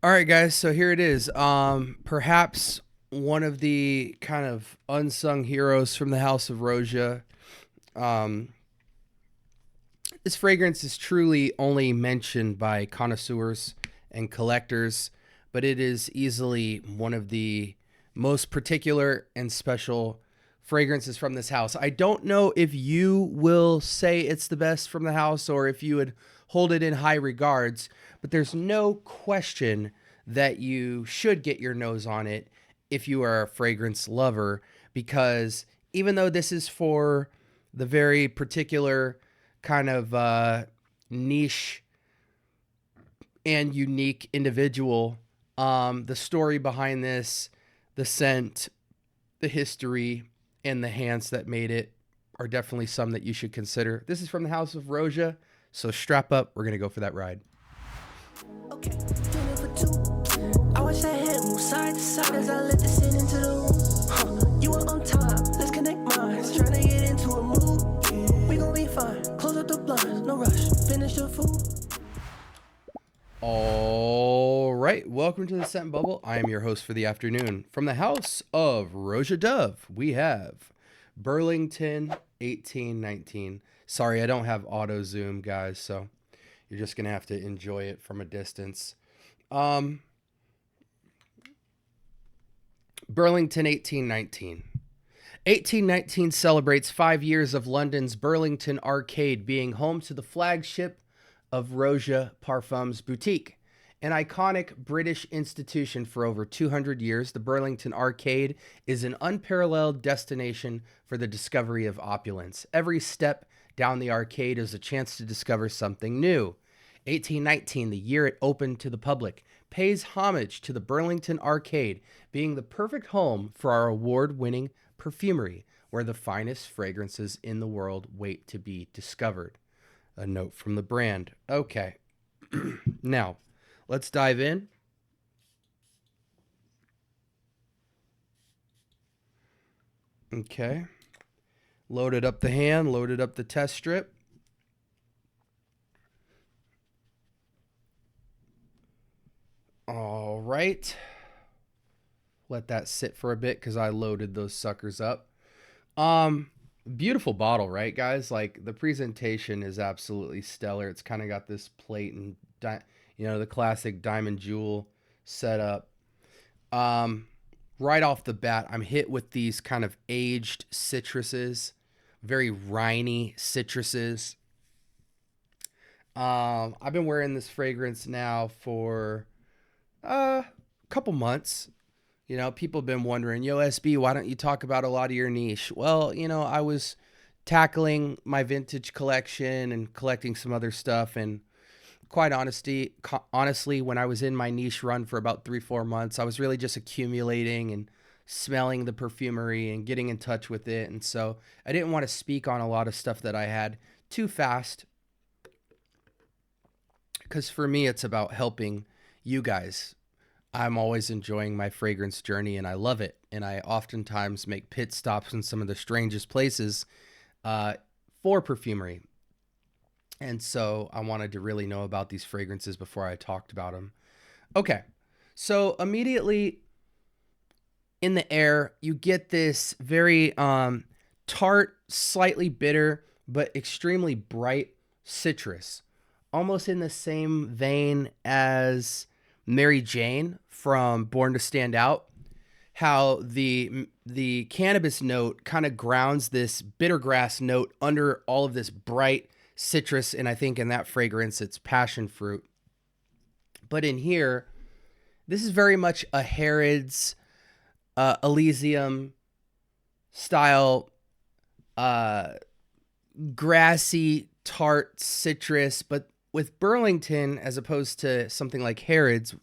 All right, guys. So here it is. Perhaps one of the kind of unsung heroes from the House of Roja. Um, this fragrance is truly only mentioned by connoisseurs and collectors, but it is easily one of the most particular and special fragrances from this house. I don't know if you will say it's the best from the house or if you would hold it in high regards, but there's no question that you should get your nose on it if you are a fragrance lover, because even though this is for the very particular kind of niche and unique individual, the story behind this, the scent, the history, and the hands that made it are definitely some that you should consider. This is from the House of Roja, so strap up. We're going to go for that ride. Okay, doing it for two. I watch that head move side to side as I let the sin into the room. You are on time, let's connect minds. Trying to get into a mood. We gon' be fine. Close up the blinds, no rush. Finish the food. All right, welcome to the Scent Bubble. I am your host for the afternoon. From the House of Roja Dove, we have Burlington 1819. Sorry, I don't have auto zoom, guys, so you're just gonna have to enjoy it from a distance. Burlington 1819. 1819 celebrates 5 years of London's Burlington Arcade being home to the flagship of Roja Parfums Boutique. An iconic British institution for over 200 years, the Burlington Arcade is an unparalleled destination for the discovery of opulence. Every step down the arcade is a chance to discover something new. 1819, the year it opened to the public, pays homage to the Burlington Arcade being the perfect home for our award-winning perfumery, where the finest fragrances in the world wait to be discovered. A note from the brand. Okay. Now, let's dive in. Okay. Loaded up the hand, loaded up the test strip. All right. Let that sit for a bit because I loaded those suckers up. Beautiful bottle, right, guys? Like, the presentation is absolutely stellar. It's kind of got this plate and the classic diamond jewel setup. Right off the bat, I'm hit with these kind of aged citruses, very winey citruses. I've been wearing this fragrance now for a couple months. You know, people have been wondering, yo, SB, why don't you talk about a lot of your niche? Well, I was tackling my vintage collection and collecting some other stuff. And quite honestly, when I was in my niche run for about 3-4 months, I was really just accumulating and smelling the perfumery and getting in touch with it. And so I didn't want to speak on a lot of stuff that I had too fast, because for me, it's about helping you guys. I'm always enjoying my fragrance journey and I love it. And I oftentimes make pit stops in some of the strangest places for perfumery. And so I wanted to really know about these fragrances before I talked about them. Okay, so immediately in the air, you get this very tart, slightly bitter, but extremely bright citrus, almost in the same vein as Mary Jane from Born to Stand Out. How the cannabis note kind of grounds this bitter grass note under all of this bright citrus, and I think in that fragrance it's passion fruit. But in here, this is very much a Harrods Elysium style grassy tart citrus, but with Burlington as opposed to something like Harrods,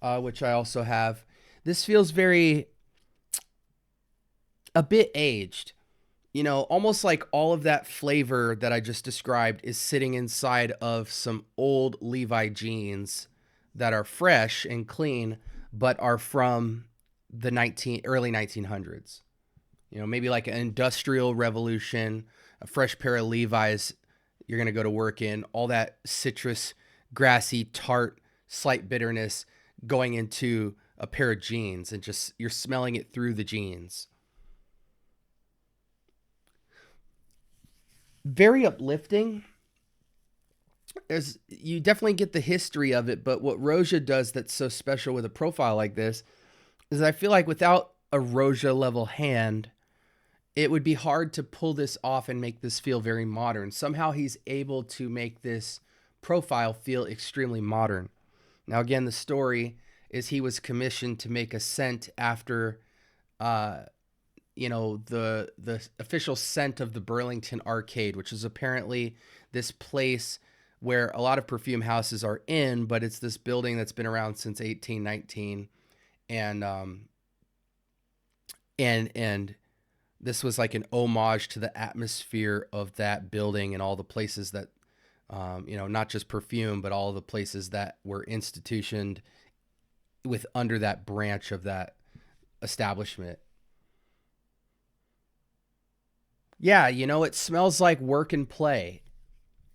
which I also have, this feels a bit aged. Almost like all of that flavor that I just described is sitting inside of some old Levi jeans that are fresh and clean, but are from the early 1900s. Maybe like an industrial revolution, a fresh pair of Levi's you're going to go to work in, all that citrus, grassy, tart, slight bitterness going into a pair of jeans and just you're smelling it through the jeans. Very uplifting. You definitely get the history of it, but what Roja does that's so special with a profile like this is I feel like without a Roja level hand, it would be hard to pull this off and make this feel very modern. Somehow he's able to make this profile feel extremely modern. Now, again, the story is he was commissioned to make a scent after, the official scent of the Burlington Arcade, which is apparently this place where a lot of perfume houses are in, but it's this building that's been around since 1819, and this was like an homage to the atmosphere of that building and all the places that, not just perfume, but all the places that were institutioned with under that branch of that establishment. Yeah, it smells like work and play.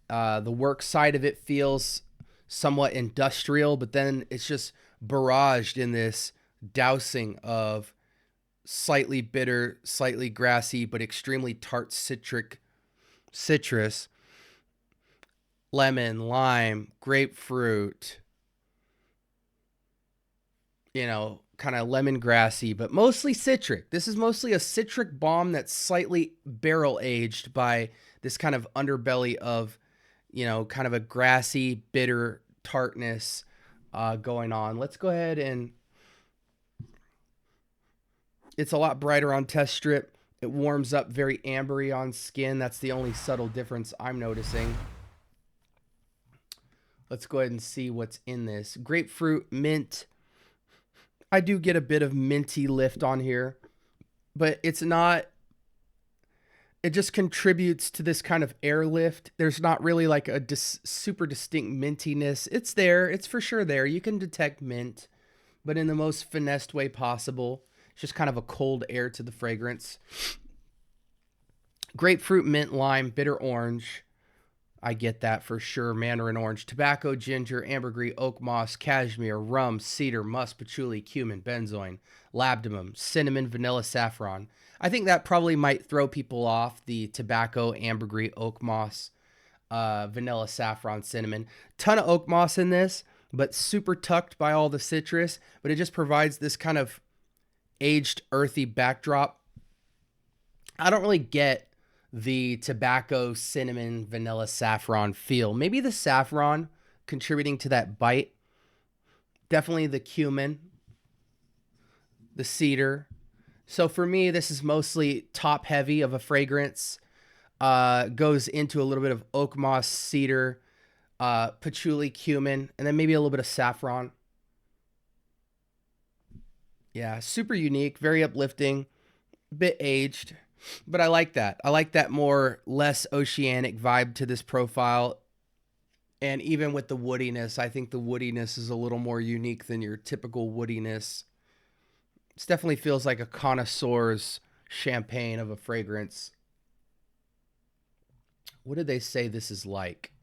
The work side of it feels somewhat industrial, but then it's just barraged in this dousing of slightly bitter, slightly grassy, but extremely tart citrus, lemon, lime, grapefruit, kind of lemongrassy, but mostly citric. This is mostly a citric bomb that's slightly barrel aged by this kind of underbelly of, kind of a grassy, bitter tartness going on. Let's go ahead and it's a lot brighter on test strip. It warms up very ambery on skin. That's the only subtle difference I'm noticing. Let's go ahead and see what's in this. Grapefruit, mint. I do get a bit of minty lift on here, but it's not, it just contributes to this kind of airlift. There's not really like a super distinct mintiness. It's there. It's for sure there. You can detect mint, but in the most finessed way possible. It's just kind of a cold air to the fragrance. Grapefruit, mint, lime, bitter orange. I get that for sure. Mandarin orange, tobacco, ginger, ambergris, oak moss, cashmere, rum, cedar, musk, patchouli, cumin, benzoin, labdanum, cinnamon, vanilla, saffron. I think that probably might throw people off, the tobacco, ambergris, oak moss, vanilla, saffron, cinnamon. Ton of oak moss in this, but super tucked by all the citrus, but it just provides this kind of aged, earthy backdrop. I don't really get the tobacco, cinnamon, vanilla, saffron feel. Maybe the saffron contributing to that bite. Definitely the cumin, the cedar. So for me, this is mostly top heavy of a fragrance. Goes into a little bit of oak moss, cedar, patchouli, cumin, and then maybe a little bit of saffron. Yeah, super unique, very uplifting, bit aged. But I like that. I like that more, less oceanic vibe to this profile. And even with the woodiness, I think the woodiness is a little more unique than your typical woodiness. This definitely feels like a connoisseur's champagne of a fragrance. What did they say this is like?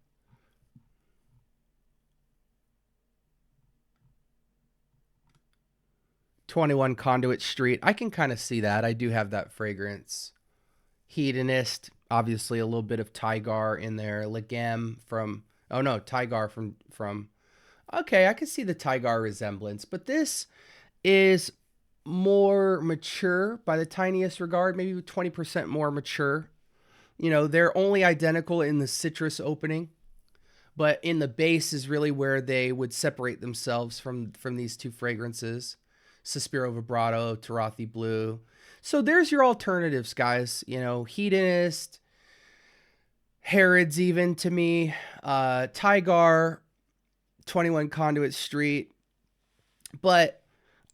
"21 Conduit Street." I can kind of see that. I do have that fragrance. Hedonist, obviously a little bit of Tygar in there. Legem from, oh no, Tygar from, okay, I can see the Tygar resemblance, but this is more mature by the tiniest regard, maybe 20% more mature. They're only identical in the citrus opening, but in the base is really where they would separate themselves from these two fragrances. Suspiro Vibrato, Tarothi Blue. So there's your alternatives, guys. Hedonist, Harrods even to me, Tygar, 21 Conduit Street. But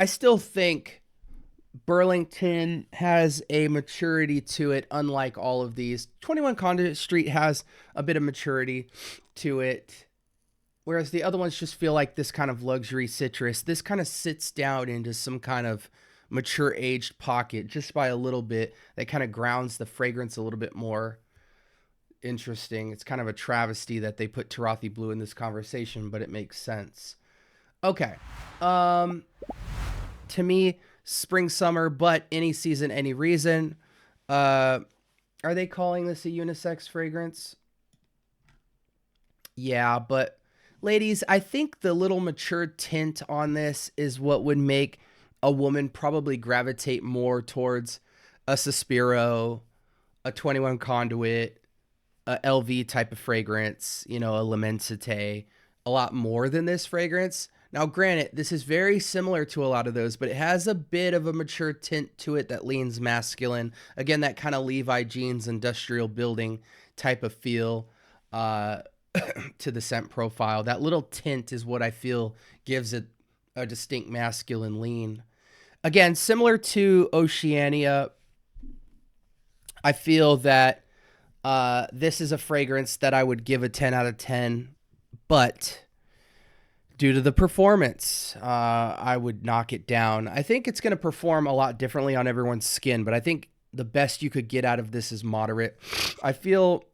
I still think Burlington has a maturity to it, unlike all of these. 21 Conduit Street has a bit of maturity to it, whereas the other ones just feel like this kind of luxury citrus. This kind of sits down into some kind of mature aged pocket just by a little bit. That kind of grounds the fragrance a little bit more. Interesting. It's kind of a travesty that they put Tarothi Blue in this conversation, but it makes sense. Okay. Um, to me, spring, summer, but any season, any reason. Uh, are they calling this a unisex fragrance? Yeah, but ladies, I think the little mature tint on this is what would make a woman probably gravitate more towards a Suspiro, a 21 Conduit, a LV type of fragrance, you know, a Lamensite, a lot more than this fragrance. Now, granted, this is very similar to a lot of those, but it has a bit of a mature tint to it that leans masculine. Again, that kind of Levi jeans, industrial building type of feel to the scent profile. That little tint is what I feel gives it a distinct masculine lean. Again, similar to Oceania, I feel that this is a fragrance that I would give a 10 out of 10, but due to the performance, I would knock it down. I think it's going to perform a lot differently on everyone's skin, but I think the best you could get out of this is moderate. I feel,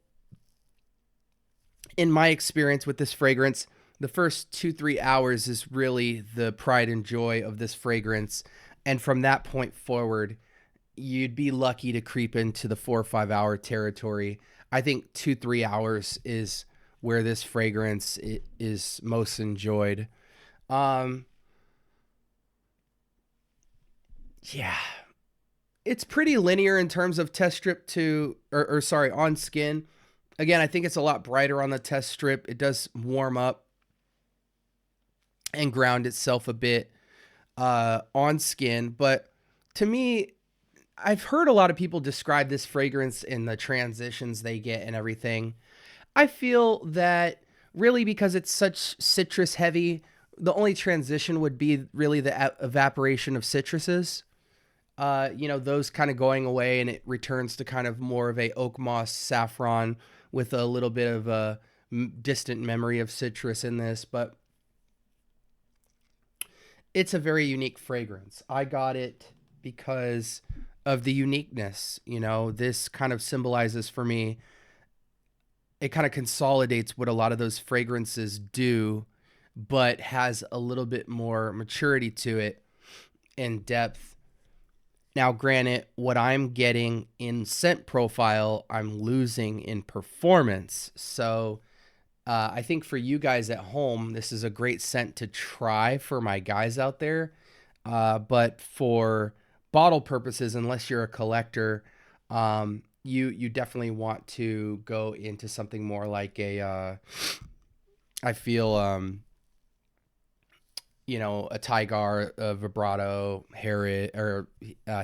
in my experience with this fragrance, the first 2-3 hours is really the pride and joy of this fragrance. And from that point forward, you'd be lucky to creep into the 4 or 5 hour territory. I think 2-3 hours is where this fragrance is most enjoyed. Yeah, it's pretty linear in terms of test strip to, or sorry, on skin. Again, I think it's a lot brighter on the test strip. It does warm up and ground itself a bit on skin. But to me, I've heard a lot of people describe this fragrance in the transitions they get and everything. I feel that really because it's such citrus heavy, the only transition would be really the evaporation of citruses. You know, those kind of going away and it returns to kind of more of a oak moss saffron with a little bit of a distant memory of citrus in this. But it's a very unique fragrance. I got it because of the uniqueness. You know, this kind of symbolizes for me, it kind of consolidates what a lot of those fragrances do, but has a little bit more maturity to it and depth. Now, granted, what I'm getting in scent profile, I'm losing in performance. So I think for you guys at home, this is a great scent to try for my guys out there. But for bottle purposes, unless you're a collector, you definitely want to go into something more like a, I feel, you know, a Tygar, a vibrato, Harriet, or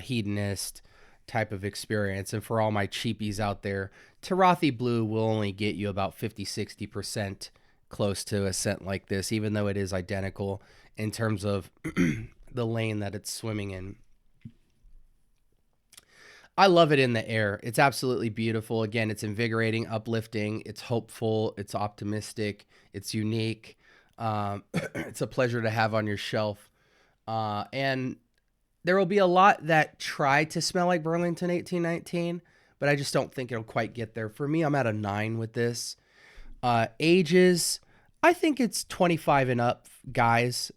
hedonist type of experience. And for all my cheapies out there, Tarathi Blue will only get you about 50-60% close to a scent like this, even though it is identical in terms of the lane that it's swimming in. I love it in the air. It's absolutely beautiful. Again, it's invigorating, uplifting. It's hopeful. It's optimistic. It's unique. It's a pleasure to have on your shelf. And there will be a lot that try to smell like Burlington 1819, but I just don't think it'll quite get there. For me, I'm at a 9 with this. Ages, I think it's 25 and up, guys.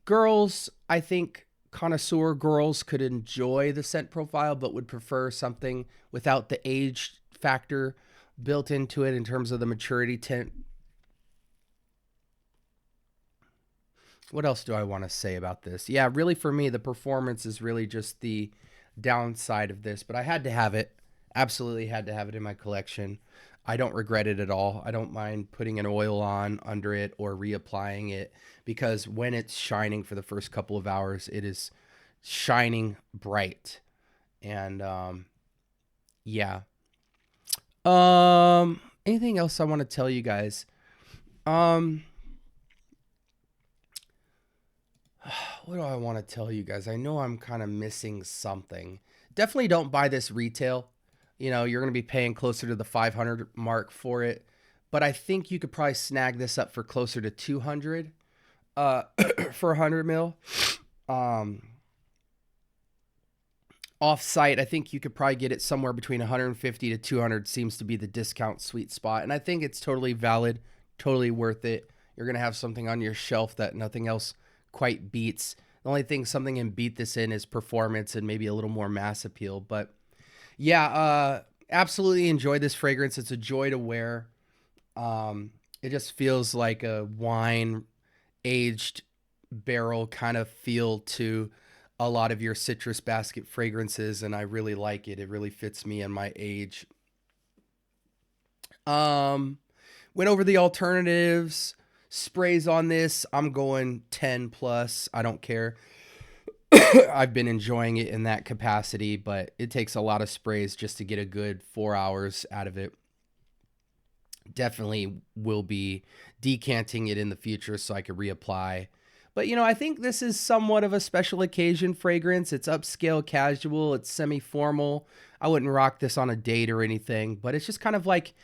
Girls, I think connoisseur girls could enjoy the scent profile, but would prefer something without the age factor built into it in terms of the maturity tint. What else do I want to say about this? Yeah, really for me, the performance is really just the downside of this, but I had to have it. Absolutely had to have it in my collection. I don't regret it at all. I don't mind putting an oil on under it or reapplying it, because when it's shining for the first couple of hours, it is shining bright. And yeah. Anything else I want to tell you guys? What do I want to tell you guys? I know I'm kind of missing something. Definitely don't buy this retail. You know, you're going to be paying closer to the 500 mark for it. But I think you could probably snag this up for closer to 200 for 100 mil. Off-site, I think you could probably get it somewhere between 150 to 200 seems to be the discount sweet spot. And I think it's totally valid, totally worth it. You're going to have something on your shelf that nothing else quite beats. The only thing something can beat this in is performance and maybe a little more mass appeal. But yeah, absolutely enjoy this fragrance. It's a joy to wear. It just feels like a wine aged barrel kind of feel to a lot of your citrus basket fragrances, and I really like it. It really fits me and my age. Went over the alternatives, sprays on this. I'm going 10 plus. I don't care. I've been enjoying it in that capacity, but it takes a lot of sprays just to get a good 4 hours out of it. Definitely will be decanting it in the future so I could reapply. But, you know, I think this is somewhat of a special occasion fragrance. It's upscale casual. It's semi-formal. I wouldn't rock this on a date or anything, but it's just kind of like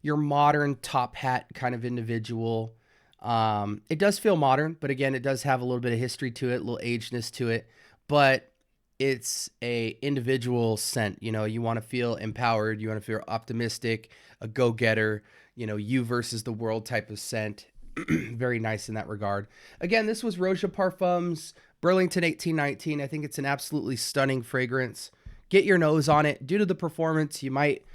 your modern top hat kind of individual. It does feel modern, but again, it does have a little bit of history to it, a little agedness to it, but it's a individual scent. You know, you want to feel empowered. You want to feel optimistic, a go-getter, you know, you versus the world type of scent. Very nice in that regard. Again, this was Roja Parfums, Burlington 1819. I think it's an absolutely stunning fragrance. Get your nose on it. Due to the performance, you might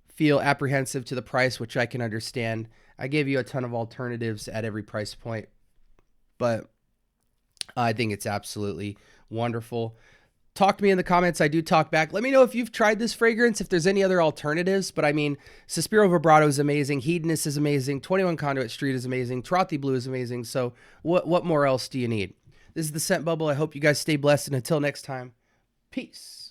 feel apprehensive to the price, which I can understand. I gave you a ton of alternatives at every price point, but I think it's absolutely wonderful. Talk to me in the comments. I do talk back. Let me know if you've tried this fragrance, if there's any other alternatives. But I mean, Suspiro Vibrato is amazing. Hedonist is amazing. 21 Conduit Street is amazing. Trothy Blue is amazing. So what more else do you need? This is the Scent Bubble. I hope you guys stay blessed. And until next time, peace.